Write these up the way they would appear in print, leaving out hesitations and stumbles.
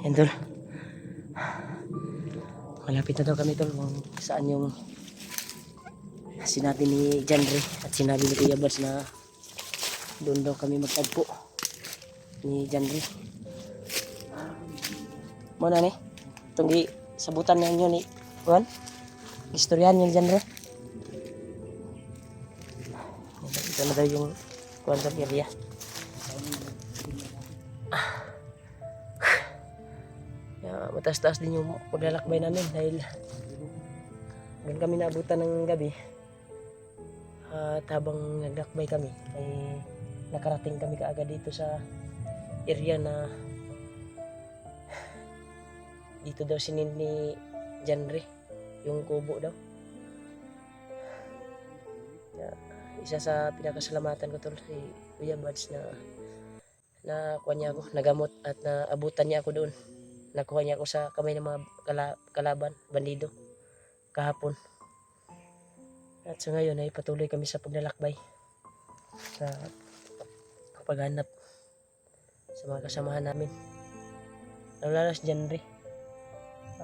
Yan tol. Malapit na daw kami tol kung saan yung sinabi ni Janre at sinabi ni Kuya Bads na doon daw kami magtagpo ni Janre. Muna ni itong sabutan na yun ni Juan. Istoryahan yung Janre. Ito na daw yung Juan sa area. Mataas-taas din yung paglalakbay namin dahil hanggang kami naabutan ng gabi at habang naglakbay kami ay nakarating kami kaagad dito sa area na dito daw sinin ni Janre yung kubo daw. Isa sa pinakasalamatan ko tol si Kuya Bads na kuha niya ako, nagamot at naabutan niya ako doon. Nakuha niya ako sa kamay ng mga kalaban, bandido, kahapon. At sa ngayon ay patuloy kami sa paglalakbay sa paghanap sa mga kasamahan namin. Nawala si Janre.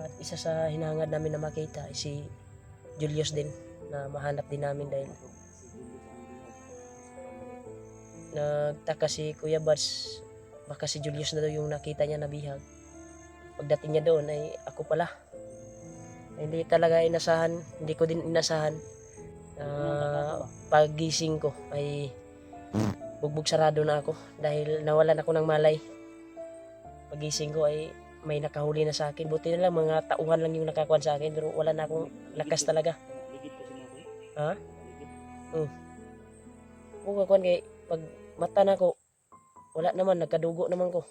At isa sa hinahangad namin na makita ay si Julius din, na mahanap din namin dahil nagtaka si Kuya Bads baka si Julius na daw yung nakita niya na bihag. Pagdating niya doon ay ako pala. Hindi talaga inasahan, hindi ko din inasahan. Paggising ko ay bugbog sarado na ako dahil nawalan ako ng malay. Pagising ko ay may nakahuli na sa akin. Buti na lang mga tauhan lang yung nakakuha sa akin pero wala na akong lakas talaga. Ha? Kung kakuan kay pag mata na ko wala naman, nagkadugo naman ko.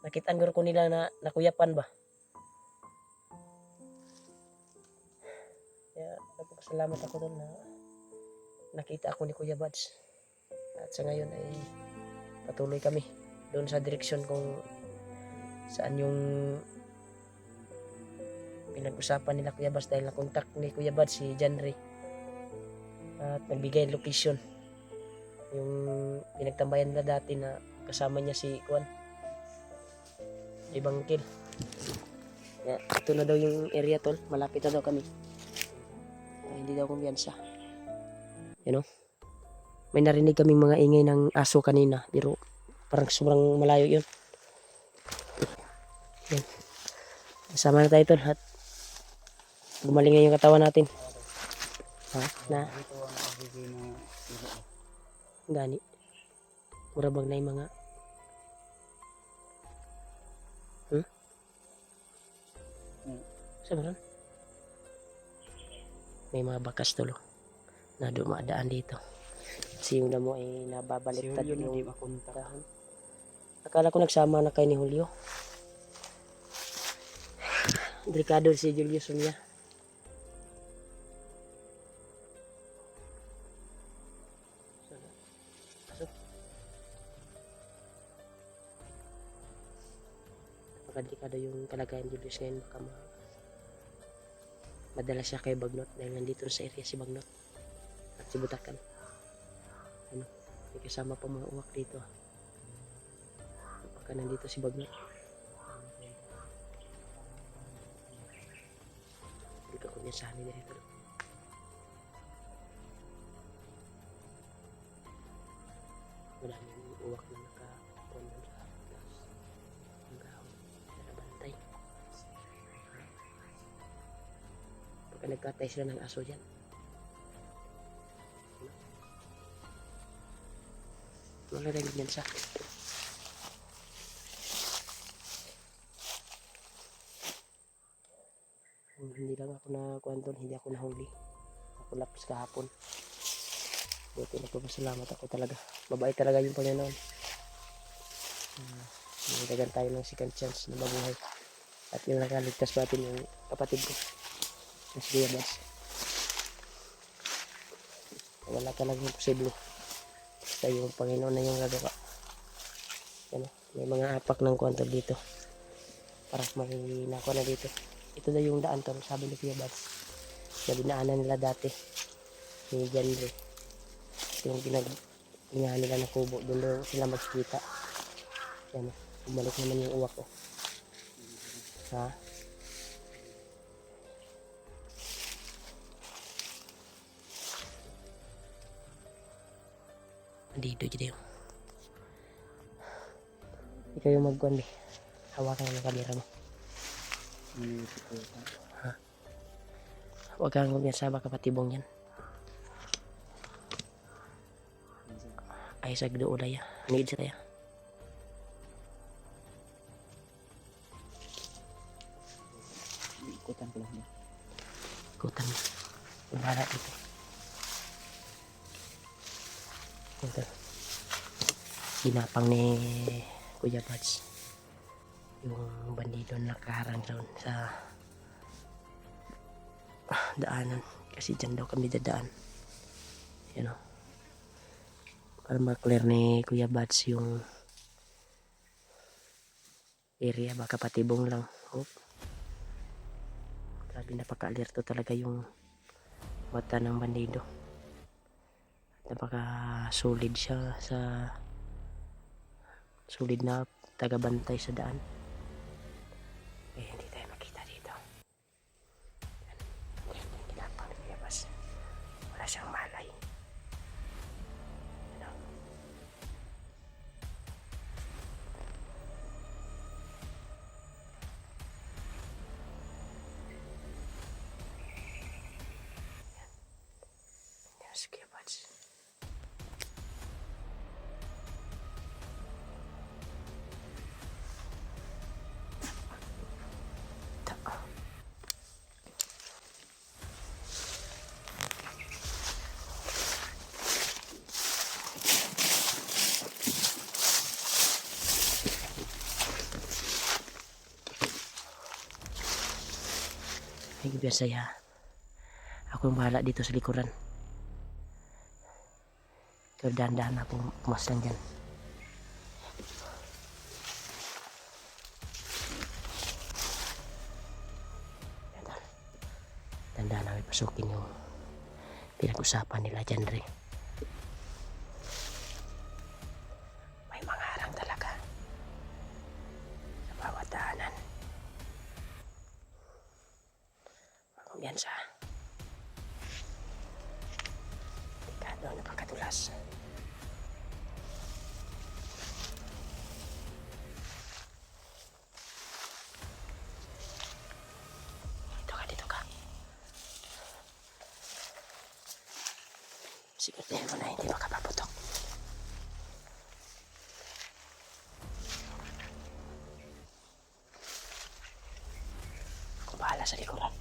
Nakitaan ko nila na nakuyapan ba. Kaya nagpapasalamat ako doon na nakita ako ni Kuya Bads. At sa ngayon ay patuloy kami doon sa direksyon kung saan yung pinag-usapan nila Kuya Bads dahil nakontak ni Kuya Bads si Janre at nagbigay location yung pinagtambayan nila dati na kasama niya si Juan Ibangkil. Yeah, ito na daw yung area tol, malapit na daw kami. Hindi daw kumpiyansa. You know? May narinig kaming mga ingay ng aso kanina, pero parang sobrang malayo yun. Yan. Sama na tayo tol at gumaling na yung katawan natin. Na gani. Murabag na yung mga Sabaran? May mga bakas tulo na dumadaan dito. Kasi yung damo ay nababaliktad yung dahon. Akala ko nagsama na kay ni Julio. Delikado si Julius niya. Delikado yung kalagayan Julius ngayon, baka madala siya kay Bagnot dahil nandito sa area si Bagnot at si Butakan. Ano, may kasama pa mga uwak dito. Baka nandito si Bagnot. Hindi ka kumyasahan nila dito. Maraming uwak na nakakuha sa taas. Ang gahon na nabantay. Pagka nagkatay sila ng aso dyan. Wala rin yan sa hindi lang ako na kuwanton, hindi ako nahuli. Ako lapis kahapon. Buti nagpapasalamat ako talaga. Mabait talaga yung Panginoon. Nagdagan tayo ng second chance na mabuhay. At yung nakaligtas natin yung kapatid ko. Si Kuya Bads. Wala talagang posible. Basta yung Panginoon na yung gagawa. Yan, may mga apak ng kwento dito. Para may nakuha na dito. Ito na yung daan to, sabi ni Kuya Bads. Na dinaanan nila dati. Ni Janre. Ito yung pinaglingahan nila ng kubo. Doon sila magkita. Yan, bumalik naman yung uwak ko. Ha? Dito dito yung. Ikaw yung magkuhan, be. Hawakan yung kamera mo. Ha? Huwag kang magnyasaba kapatibong yan. Ay sa gdo ulay. Need sa tayo. Ikutan ko lang niya. Ikutan mo. Umala dito. Ito. Ginapang ni Kuya Buds. Yung bandido nakaharang doon sa daanan. Kasi dyan daw kami dadaan. You know. Para ma-clear ni Kuya Buds yung area. Baka patibong lang. Oh. Grabe, napaka-alerto talaga yung mata ng bandido. Napaka solid siya sa solid na taga-bantay sa daan. Eh, hindi tayo makita dito. Yan, ginapang ni Kuya Buds. Wala siyang malay. Ano? Yan si Kuya Buds. Ay, biasa ya. Ako yung bahala dito sa likuran. Pero dahan-dahan na akong pumaslang dyan. Dahan-dahan namin pasukin yung pinag-usapan nila dyan rin. May mga harang talaga sa bawat daanan. Kumpiyansa. Delikado na pagkatulas. Dito ka. Siguraduhin mo na hindi makapaputok. Ako bahala sa likuran.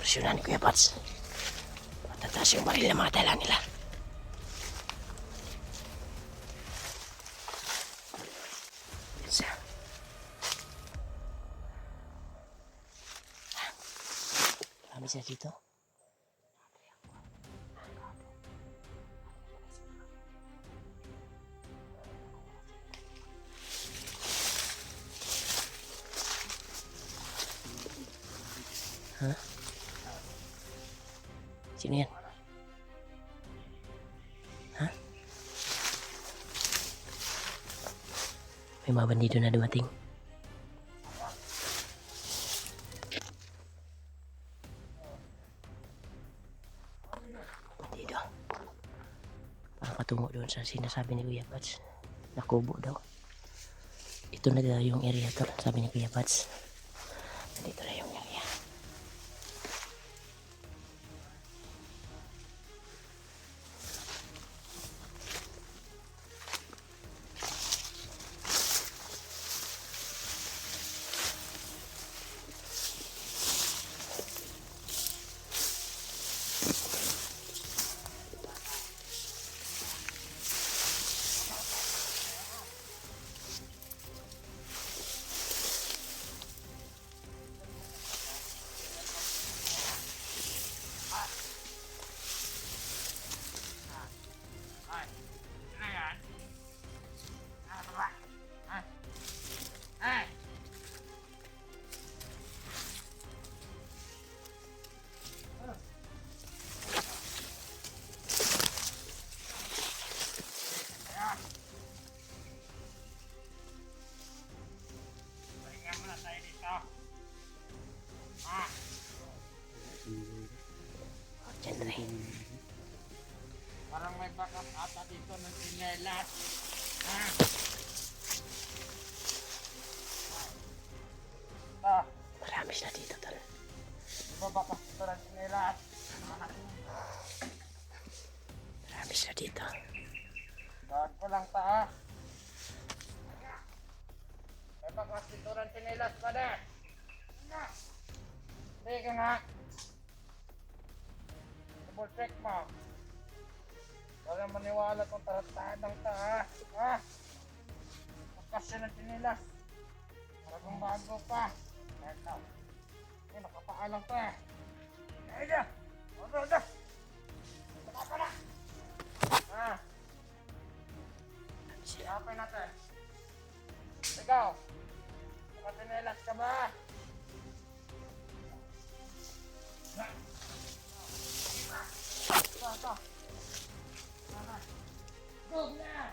Presyonan Kuya Buds. Matataas yung baril ng mga dala nila. Isa. Marami siya dito. Ha? Sino yan? Ha? May mga bandido na dumating. Bandido. Parang patungo doon sa sinasabi ni Kuya Buds. Nakubo daw. Ito na daw yung area to, sabi ni Kuya Buds. Nandito na yung area. bakas ata dito ng sinelas. Ah. Ah, Marami sila dito, tol. babakas dito ng sinelas. Marami sila dito. Daan ko lang taas. Babakas dito ng sinelas, pade. Sige nga. Double check mo. Wala maniwala kung taratadang taas. Ha? Bakas yun ng sinelas. Parang bago pa. Eto. Eh, nakapaalang pa eh. Ayun! Ano na? Saka pa na! Ah! Siyapay natin. Ikaw! Nakatinelas ka ba? Ito. Sana. Go na!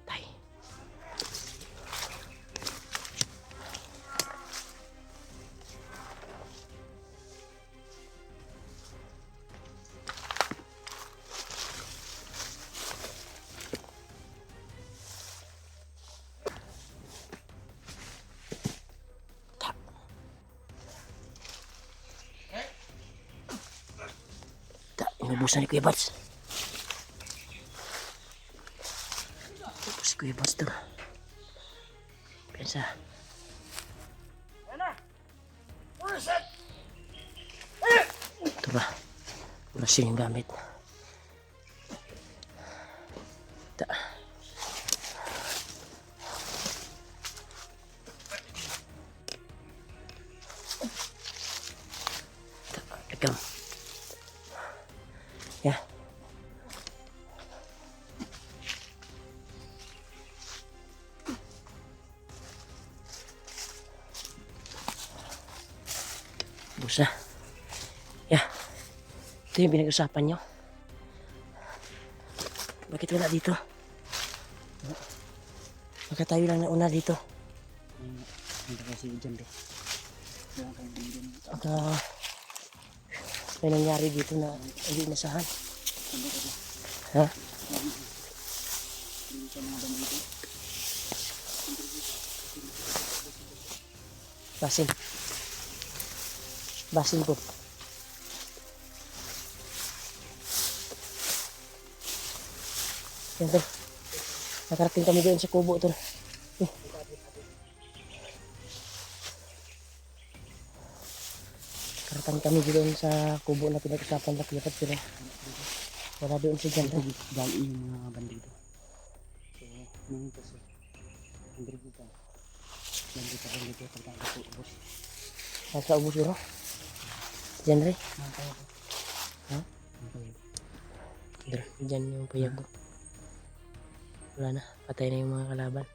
Tay. Inubusan ni Kuya Bats. Inubusan si Kuya Bats to. Pensa. Ano? Reset! Ito ba? Orasyon yung gamit. Ito. Ikaw. Ya. Busa. Ya. Ito yung pinag-usapan nyo. Bakit wala dito? Baka tayo lang nauna dito. Hindi kasi dyan be. Baka may nangyari dito na hindi inasahan. Ha? Basin. Basin po. Yan tol. Nakarating kami doon sa kubo tol. Nakarating kami doon sa kubo na pinag-usapan na pinapat pero wala doon si Jan. Dali yung mga bandido. So, nung ito siya. Bandido ka. Bandido pagkakita po ubos. Nasa ubos bro. Jan re. Mantay ako. Ha? Mantay. Jan yung payag ko. Wala na. Patay na yung mga kalaban.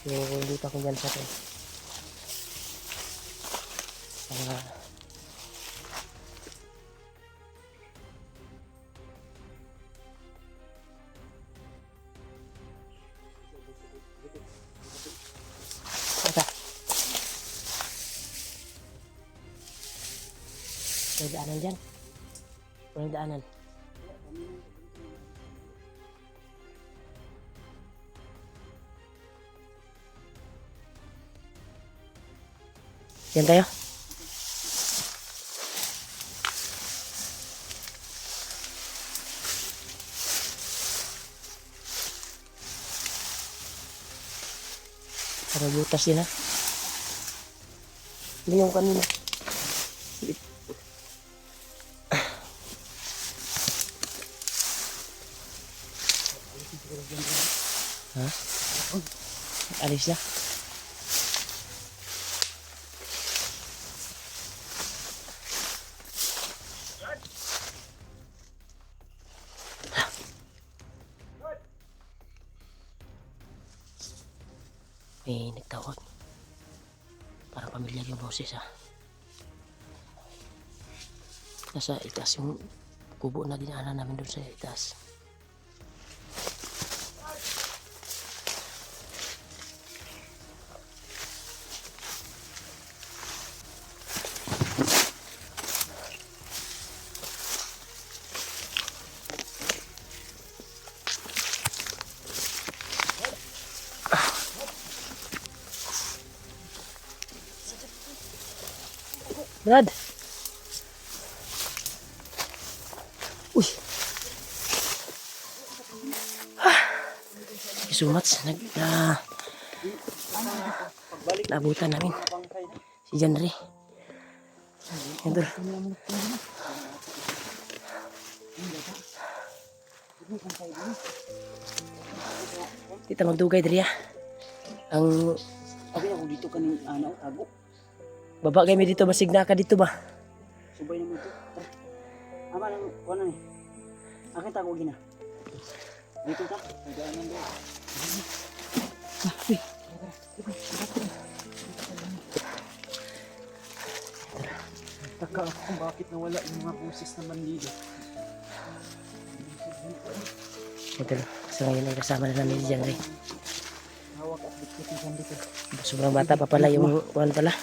So, hindi pa ako dyan sa atin. Ata. May daanan dyan. Walang daanan. Yan tayo. Para butas din ha. Hindi yung kanina. Ha? Alis na. May nagtawag. Parang pamilyar yung boses ha. Nasa itaas yung kubo na dinaanan namin doon sa itaas. Brad! Uy! Thank you so much. Naabutan namin si Janre. Yan tol. Kita magdugay diri ang Abi ako dito kaning ano tago. baba kami dito, masigna ka dito ba? Subay naman to. Tara. Ama nang kuno ni. Akin tago gina. Dito ta. Nagaanan do. Taka ako kung bakit nawala yung mga pusis na bandido. Ito, so ngayon ay kasama na namin si Janre. Hawak at bitbitin dito. Sobrang bata pa pala yung kuwan pala.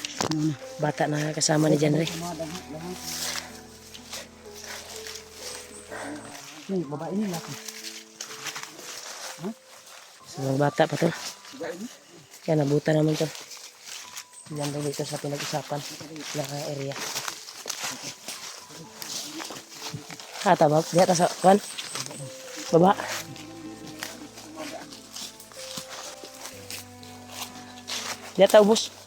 Bata na kasama ni Janre. Hey, babae ni laki. Sobrang bata pa to. Kaya nabutan naman to. Yan daw dito sa pinag-usapan na area. Tabak. Diya ta sa kuwan. Baba. Diya ta ubos.